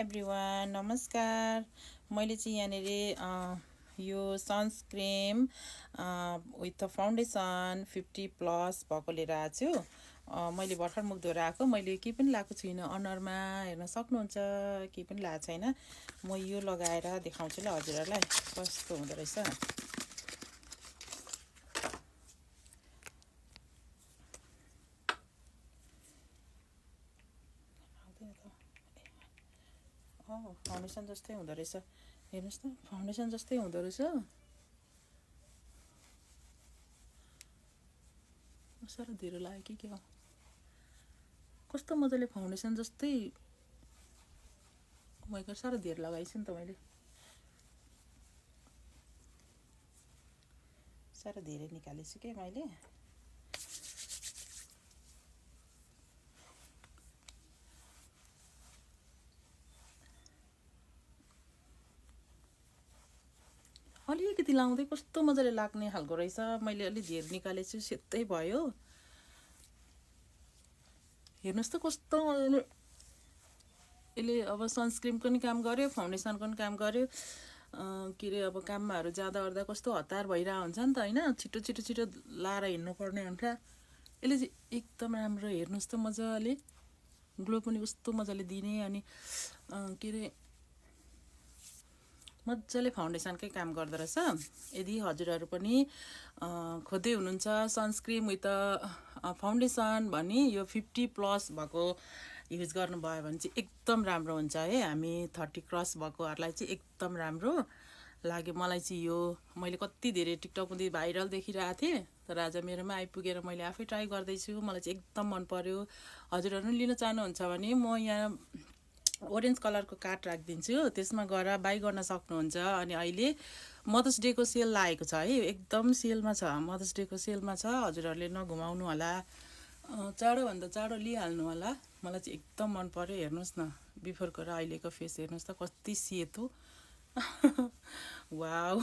Everyone नमस्कार। मैले चाहिँ यहाँनिर यो सनस्क्रिम विथ फाउन्डेसन 50+ भएको लिएर आएको छु। मैले भर्खर मुख धोएर आएको, मैले केही पनि लगाएको छुइनँ अनुहारमा, हेर्न सक्नुहुन्छ केही पनि लगाएको छैन। म यो लगाएर देखाउँछु ल हजुरहरूलाई कस्तो हुँदो रहेछ। फाउन्डेसन जस्तै हुँदो रहेछ, हेर्नुहोस् त, फाउन्डेसन जस्तै हुँदो रहेछ। साह्रो धेरै लाग्यो के हो, कस्तो मजाले फाउन्डेसन जस्तै। मैले साह्रो धेरै लगाइछु नि त, मैले साह्रो धेरै निकालेछु के मैले। अलिकति लाउँदै कस्तो मजाले लाग्ने खालको रहेछ। मैले अलि धेरै निकालेछु, सेतै भयो। हेर्नुहोस् त कस्तो मजाले यसले अब सनस्क्रिमको पनि काम गर्यो, फाउन्डेसनको पनि काम गर्यो। के अरे अब काममाहरू जाँदा ओर्दा कस्तो हतार भइरहेको हुन्छ नि त होइन, छिटो छिटो छिटो लाएर हिँड्नुपर्ने हुन्छ। यसले चाहिँ एकदम राम्रो, हेर्नुहोस् त मजाले ग्लो पनि कस्तो मजाले दिने। अनि के अरे मजाले फाउन्डेसनकै काम गर्दो रहेछ। यदि हजुरहरू पनि खोज्दै हुनुहुन्छ सनस्क्रिम विथ फाउन्डेसन भने यो 50+ भएको युज गर्नुभयो भने चाहिँ एकदम राम्रो हुन्छ है। हामी 30 क्रस भएकोहरूलाई चाहिँ एकदम राम्रो लाग्यो मलाई चाहिँ यो। मैले कति धेरै टिकटकमा भाइरल देखिरहेको थिएँ, तर आज मेरोमा आइपुगेर मैले आफै ट्राई गर्दैछु। मलाई चाहिँ एकदम मन पर्यो। हजुरहरू पनि लिन चाहनुहुन्छ भने म यहाँ ओरेन्ज कलरको कार्ड राखिदिन्छु, त्यसमा गएर बाई गर्न सक्नुहुन्छ। अनि अहिले मदर्स डेको सेल लागेको छ है, एकदम सेलमा छ, मदर्स डेको सेलमा छ। हजुरहरूले नघुमाउनु होला, चाँडोभन्दा चाँडो लिइहाल्नु होला। मलाई चाहिँ एकदम मन पर्यो। हेर्नुहोस् न बिफोरको र अहिलेको फेस हेर्नुहोस् त कति सेतो। वाउ।